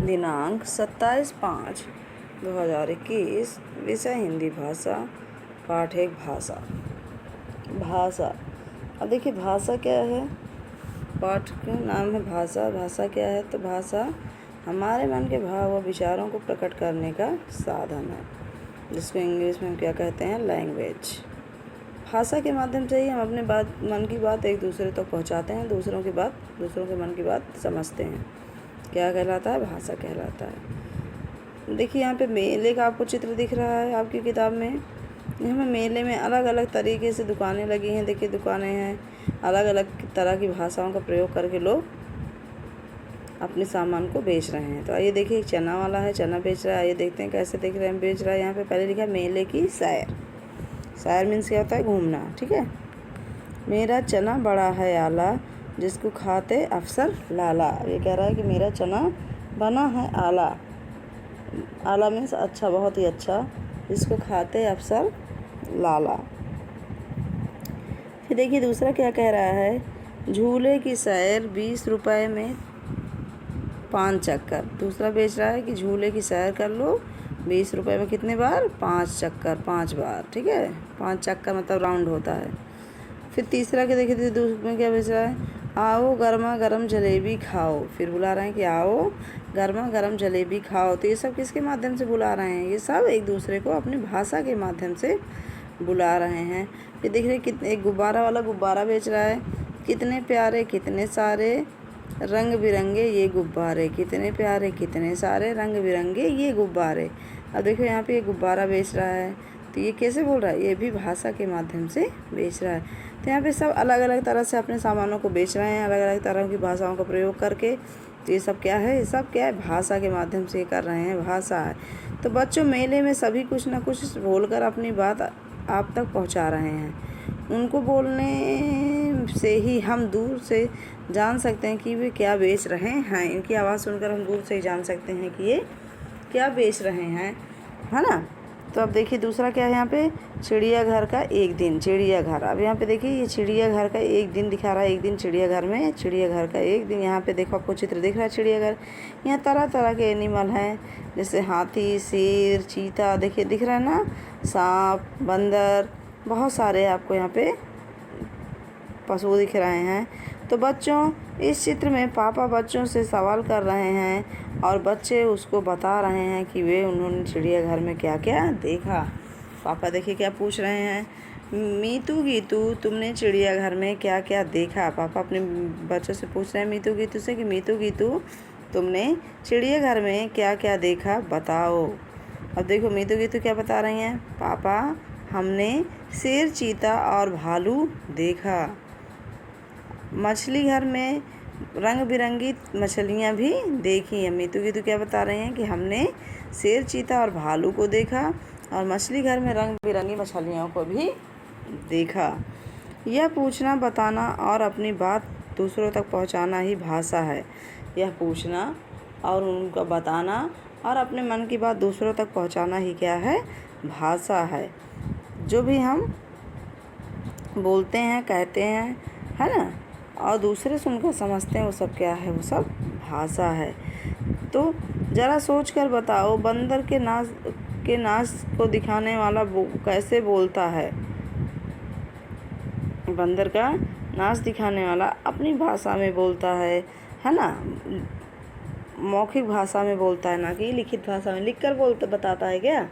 दिनांक 27/5/2021। विषय हिंदी भाषा। पाठ 1 भाषा। भाषा। अब देखिए भाषा क्या है। पाठ का नाम है भाषा। भाषा क्या है? तो भाषा हमारे मन के भाव और विचारों को प्रकट करने का साधन है, जिसको इंग्लिश में हम क्या कहते हैं? लैंग्वेज। भाषा के माध्यम से ही हम अपने मन की बात एक दूसरे तक पहुंचाते हैं, दूसरों के मन की बात समझते हैं। क्या कहलाता है? भाषा कहलाता है। देखिए यहाँ पे मेले का आपको चित्र दिख रहा है आपकी किताब में। यहाँ पे मेले में अलग अलग तरीके से दुकानें लगी हैं। देखिए दुकानें हैं, अलग अलग तरह की भाषाओं का प्रयोग करके लोग अपने सामान को बेच रहे हैं। तो आइए देखिए, एक चना वाला है, चना बेच रहा है। आइए देखते हैं कैसे देख रहे हैं बेच रहा है। यहाँ पे पहले लिखा है मेले की सैर। सैर मीन्स क्या होता है? घूमना। ठीक है। मेरा चना बड़ा है आला, जिसको खाते अफसर लाला। ये कह रहा है कि मेरा चना बना है आला। आला मीन्स अच्छा, बहुत ही अच्छा, जिसको खाते अफसर लाला। फिर देखिए दूसरा क्या कह रहा है? झूले की सैर 20 रुपए में 5 चक्कर। दूसरा बेच रहा है कि झूले की सैर कर लो 20 रुपए में कितने बार? 5 चक्कर, 5 बार। ठीक है, 5 चक्कर मतलब राउंड होता है। फिर तीसरा क्या देखिए दूसरे में क्या बेच रहा है? आओ गर्मा गर्म जलेबी खाओ। फिर बुला रहे हैं कि आओ गर्मा गर्म जलेबी खाओ। तो ये सब किसके माध्यम से बुला रहे हैं? ये सब एक दूसरे को अपनी भाषा के माध्यम से बुला रहे हैं। फिर देख रहे कितने, एक गुब्बारा वाला गुब्बारा बेच रहा है। कितने प्यारे कितने सारे रंग बिरंगे ये गुब्बारे। कितने प्यारे कितने सारे रंग बिरंगे ये गुब्बारे। अब देखो यहाँ पे ये गुब्बारा बेच रहा है, तो ये कैसे बोल रहा है? ये भी भाषा के माध्यम से बेच रहा है। तो यहाँ पे सब अलग अलग तरह से अपने सामानों को बेच रहे हैं, अलग अलग तरह की भाषाओं का प्रयोग करके। तो ये सब क्या है? ये सब क्या है? भाषा के माध्यम से कर रहे हैं, भाषा है। तो बच्चों मेले में सभी कुछ ना कुछ बोलकर अपनी बात आप तक पहुँचा रहे हैं। उनको बोलने से ही हम दूर से जान सकते हैं कि वे क्या बेच रहे हैं। इनकी आवाज़ सुनकर हम दूर से ही जान सकते हैं कि ये क्या बेच रहे हैं, है ना। तो अब देखिए दूसरा क्या है यहाँ पे? चिड़ियाघर का एक दिन। चिड़ियाघर। अब यहाँ पे देखिए ये चिड़ियाघर का एक दिन दिखा रहा है। एक दिन चिड़ियाघर में, चिड़ियाघर का एक दिन। यहाँ पे देखो आपको चित्र दिख रहा है चिड़ियाघर। यहाँ तरह तरह के एनिमल हैं, जैसे हाथी, शेर, चीता। देखिए दिख रहा है ना, सांप, बंदर, बहुत सारे आपको यहाँ पे पशु दिख रहे हैं। तो बच्चों इस चित्र में पापा बच्चों से सवाल कर रहे हैं और बच्चे उसको बता रहे हैं कि उन्होंने चिड़ियाघर में क्या क्या देखा। पापा देखिए क्या पूछ रहे हैं? मीतू गीतू तुमने चिड़ियाघर में क्या क्या देखा? पापा अपने बच्चों से पूछ रहे हैं मीतू गीतू से कि मीतू गीतू तुमने चिड़ियाघर में क्या क्या देखा, बताओ। अब देखो मीतू गीतू क्या बता रही हैं? पापा हमने शेर, चीता और भालू देखा। मछली घर में रंग बिरंगी मछलियाँ भी देखी हैं। मीतू गीतू क्या बता रहे हैं कि हमने शेर, चीता और भालू को देखा और मछली घर में रंग बिरंगी मछलियों को भी देखा। यह पूछना, बताना और अपनी बात दूसरों तक पहुंचाना ही भाषा है। यह पूछना और उनका बताना और अपने मन की बात दूसरों तक पहुंचाना ही क्या है? भाषा है। जो भी हम बोलते हैं, कहते हैं, है ना, और दूसरे सुनकर समझते हैं, वो सब क्या है? वो सब भाषा है। तो ज़रा सोच कर बताओ, बंदर के नाच को दिखाने वाला कैसे बोलता है? बंदर का नाच दिखाने वाला अपनी भाषा में बोलता है ना, मौखिक भाषा में बोलता है, ना कि लिखित भाषा में। लिख कर बताता है क्या?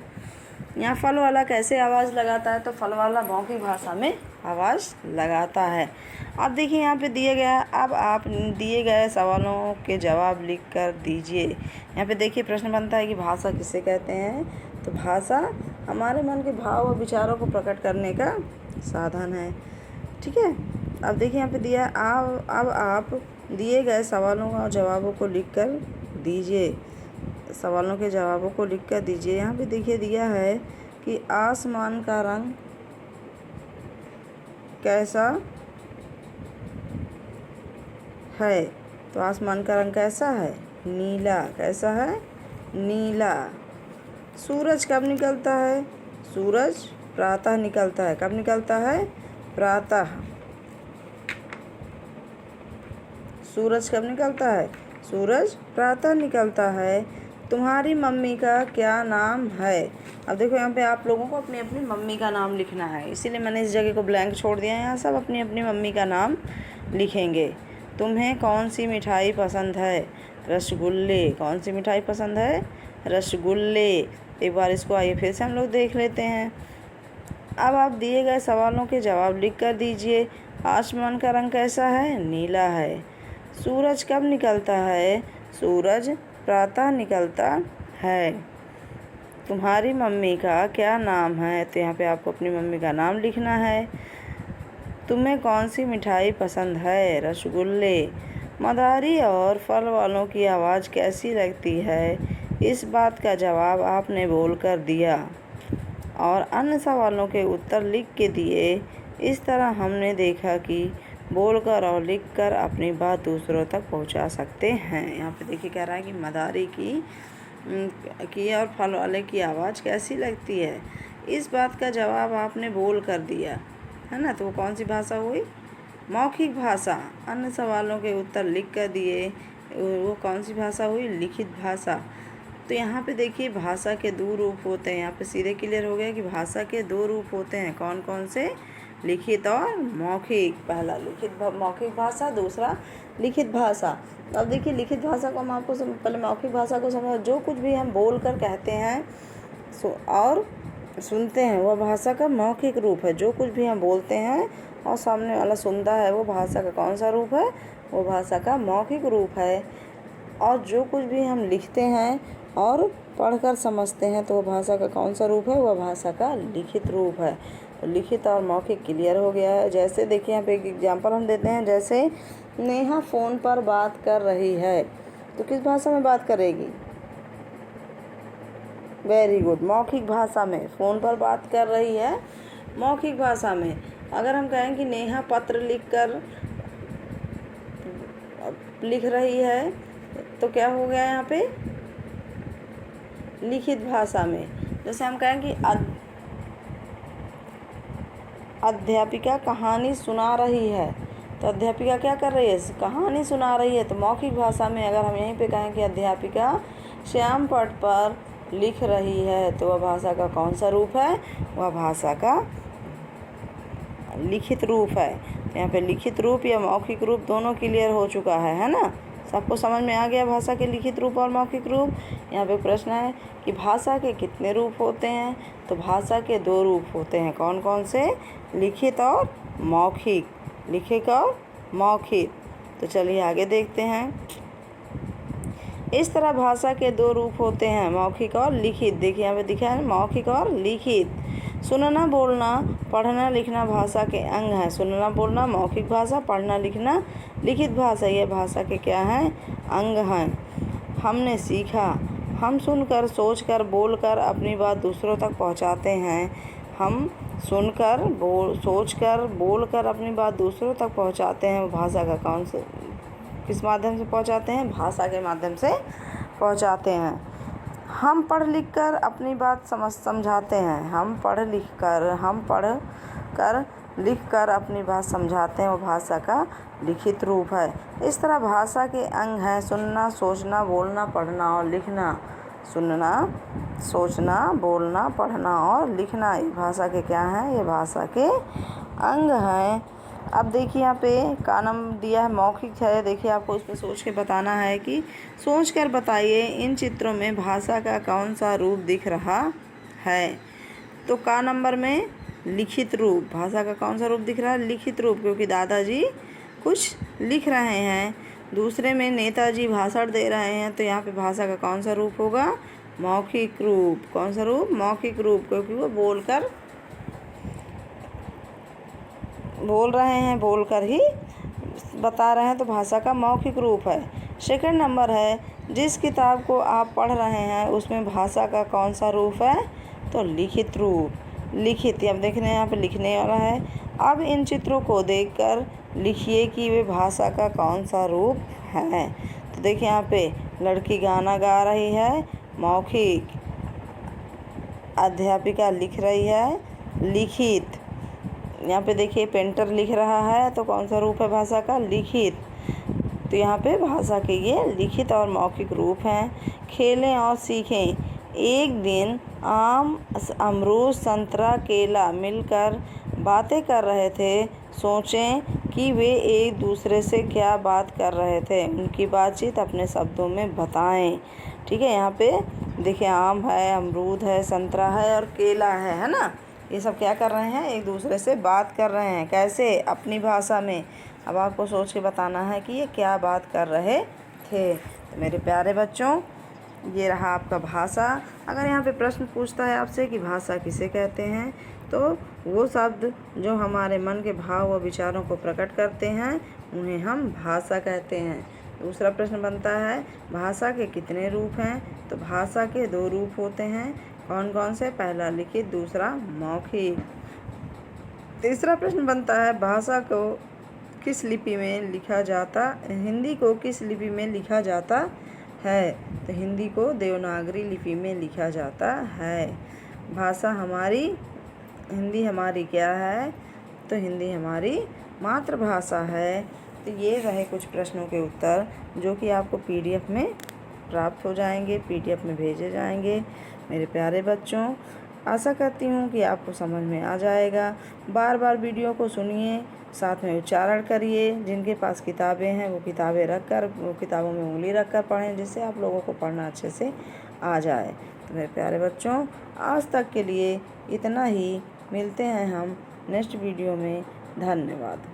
यहाँ फल वाला कैसे आवाज़ लगाता है? तो फल वाला मौखिक भाषा में आवाज़ लगाता है। अब देखिए यहाँ पे दिए गया, अब आप दिए गए सवालों के जवाब लिख कर दीजिए। यहाँ पे देखिए प्रश्न बनता है कि भाषा किसे कहते हैं? तो भाषा हमारे मन के भाव और विचारों को प्रकट करने का साधन है। ठीक है। अब देखिए यहाँ पे दिया, अब आप दिए गए सवालों और जवाबों को लिख कर दीजिए। सवालों के जवाबों को लिख कर दीजिए। यहाँ पे देखिए दिया है कि आसमान का रंग कैसा है? तो आसमान का रंग कैसा है? नीला। कैसा है? नीला। सूरज कब निकलता है? सूरज प्रातः निकलता है। कब निकलता है? प्रातः। सूरज कब निकलता है? सूरज प्रातः निकलता है। तुम्हारी मम्मी का क्या नाम है? अब देखो यहाँ पे आप लोगों को अपनी अपनी मम्मी का नाम लिखना है, इसीलिए मैंने इस जगह को ब्लैंक छोड़ दिया है। यहाँ सब अपनी अपनी मम्मी का नाम लिखेंगे। तुम्हें कौन सी मिठाई पसंद है? रसगुल्ले। कौन सी मिठाई पसंद है? रसगुल्ले। एक बार इसको आइए फिर से हम लोग देख लेते हैं। अब आप दिए गए सवालों के जवाब लिख कर दीजिए। आसमान का रंग कैसा है? नीला है। सूरज कब निकलता है? सूरज प्रातः निकलता है। तुम्हारी मम्मी का क्या नाम है? तो यहाँ पे आपको अपनी मम्मी का नाम लिखना है। तुम्हें कौन सी मिठाई पसंद है? रसगुल्ले। मदारी और फल वालों की आवाज़ कैसी लगती है? इस बात का जवाब आपने बोलकर दिया और अन्य सवालों के उत्तर लिख के दिए। इस तरह हमने देखा कि बोलकर और लिखकर अपनी बात दूसरों तक पहुंचा सकते हैं। यहाँ पे देखिए कह रहा है कि मदारी की और फल वाले की आवाज़ कैसी लगती है, इस बात का जवाब आपने बोल कर दिया, है ना। तो वो कौन सी भाषा हुई? मौखिक भाषा। अन्य सवालों के उत्तर लिख कर दिए, वो कौन सी भाषा हुई? लिखित भाषा। तो यहाँ पे देखिए भाषा के दो रूप होते हैं। यहाँ पे सीधे क्लियर हो गया कि भाषा के दो रूप होते हैं। कौन कौन से? लिखित और मौखिक। पहला मौखिक भाषा, दूसरा लिखित भाषा। अब देखिए लिखित भाषा को हम आपको पहले मौखिक भाषा को समझ, जो कुछ भी हम बोल कर कहते हैं और सुनते हैं वह भाषा का मौखिक रूप है। जो कुछ भी हम बोलते हैं और सामने वाला सुनता है वो भाषा का कौन सा रूप है? वो भाषा का मौखिक रूप है। और जो कुछ भी हम लिखते हैं और पढ़कर समझते हैं तो वह भाषा का कौन सा रूप है? वह भाषा का लिखित रूप है। तो लिखित और मौखिक क्लियर हो गया है। जैसे देखिए यहाँ पे एक एग्जांपल हम देते हैं। जैसे नेहा फ़ोन पर बात कर रही है, तो किस भाषा में बात करेगी? वेरी गुड, मौखिक भाषा में। फ़ोन पर बात कर रही है मौखिक भाषा में। अगर हम कहें कि नेहा पत्र लिख रही है तो क्या हो गया यहाँ पे? लिखित भाषा में। जैसे हम कहें कि अध्यापिका कहानी सुना रही है, तो अध्यापिका क्या कर रही है? कहानी सुना रही है। तो मौखिक भाषा में अगर हम यहीं पे कहें कि अध्यापिका श्याम पट पर लिख रही है, तो वह भाषा का कौन सा रूप है? वह भाषा का लिखित रूप है। यहाँ पे लिखित रूप या मौखिक रूप दोनों क्लियर हो चुका है ना। सबको समझ में आ गया भाषा के लिखित रूप और मौखिक रूप। यहाँ पे प्रश्न है कि भाषा के कितने रूप होते हैं? तो भाषा के दो रूप होते हैं। कौन कौन से? लिखित और मौखिक। लिखित और मौखिक। तो चलिए आगे देखते हैं। इस तरह भाषा के दो रूप होते हैं, मौखिक और लिखित। देखिए यहाँ पे दिखा है मौखिक और लिखित। सुनना, बोलना, पढ़ना, लिखना भाषा के अंग हैं। सुनना बोलना मौखिक भाषा, पढ़ना लिखना लिखित भाषा। ये भाषा के क्या हैं? अंग हैं। हमने सीखा। हम सुनकर, सोचकर, बोलकर अपनी बात दूसरों तक पहुंचाते हैं। हम सुनकर, सोचकर, बोलकर अपनी बात दूसरों तक पहुंचाते हैं। वो भाषा का कौन से, किस माध्यम से पहुंचाते हैं? भाषा के माध्यम से पहुंचाते हैं। हम पढ़ लिख कर अपनी बात समझाते हैं। हम पढ़ कर लिख कर अपनी बात समझाते हैं। वो भाषा का लिखित रूप है। इस तरह भाषा के अंग हैं सुनना, सोचना, बोलना, पढ़ना और लिखना। सुनना, सोचना, बोलना, पढ़ना और लिखना, ये भाषा के क्या हैं? ये भाषा के अंग हैं। अब देखिए यहाँ पे का नाम दिया है मौखिक है। देखिए आपको इसमें सोच के बताना है कि सोच कर बताइए इन चित्रों में भाषा का कौन सा रूप दिख रहा है। तो का नंबर में लिखित रूप, भाषा का कौन सा रूप दिख रहा है? लिखित रूप, क्योंकि दादाजी कुछ लिख रहे हैं। दूसरे में नेताजी भाषण दे रहे हैं, तो यहाँ पे भाषा का कौन सा रूप होगा? मौखिक रूप। कौन सा रूप? मौखिक रूप, क्योंकि वो बोल रहे हैं, बोलकर ही बता रहे हैं, तो भाषा का मौखिक रूप है। सेकंड नंबर है जिस किताब को आप पढ़ रहे हैं उसमें भाषा का कौन सा रूप है? तो लिखित रूप। लिखित, अब देखने यहाँ पे लिखने वाला है। अब इन चित्रों को देखकर लिखिए कि वे भाषा का कौन सा रूप है। तो देखिए यहाँ पे लड़की गाना गा रही है, मौखिक। अध्यापिका लिख रही है, लिखित। यहाँ पे देखिए पेंटर लिख रहा है, तो कौन सा रूप है भाषा का? लिखित। तो यहाँ पे भाषा के ये लिखित और मौखिक रूप हैं। खेलें और सीखें। एक दिन आम, अमरूद, संतरा, केला मिलकर बातें कर रहे थे। सोचें कि वे एक दूसरे से क्या बात कर रहे थे। उनकी बातचीत अपने शब्दों में बताएं। ठीक है, यहाँ पे देखिए आम है, अमरूद है, संतरा है और केला है ना। ये सब क्या कर रहे हैं, एक दूसरे से बात कर रहे हैं। कैसे, अपनी भाषा में। अब आपको सोच के बताना है कि ये क्या बात कर रहे थे। तो मेरे प्यारे बच्चों, ये रहा आपका भाषा। अगर यहाँ पे प्रश्न पूछता है आपसे कि भाषा किसे कहते हैं, तो वो शब्द जो हमारे मन के भाव व विचारों को प्रकट करते हैं उन्हें हम भाषा कहते हैं। दूसरा प्रश्न बनता है, भाषा के कितने रूप हैं? तो भाषा के 2 रूप होते हैं। कौन कौन से? पहला लिखित, दूसरा मौखिक। तीसरा प्रश्न बनता है, भाषा को किस लिपि में लिखा जाता, हिंदी को किस लिपि में लिखा जाता है? तो हिंदी को देवनागरी लिपि में लिखा जाता है। भाषा हमारी, हिंदी हमारी क्या है? तो हिंदी हमारी मातृभाषा है। तो ये रहे कुछ प्रश्नों के उत्तर जो कि आपको PDF में प्राप्त हो जाएंगे, PDF में भेजे जाएंगे। मेरे प्यारे बच्चों, आशा करती हूँ कि आपको समझ में आ जाएगा। बार बार वीडियो को सुनिए, साथ में उच्चारण करिए। जिनके पास किताबें हैं वो किताबें रखकर, वो किताबों में उंगली रखकर पढ़ें, जिससे आप लोगों को पढ़ना अच्छे से आ जाए। तो मेरे प्यारे बच्चों, आज तक के लिए इतना ही। मिलते हैं हम नेक्स्ट वीडियो में। धन्यवाद।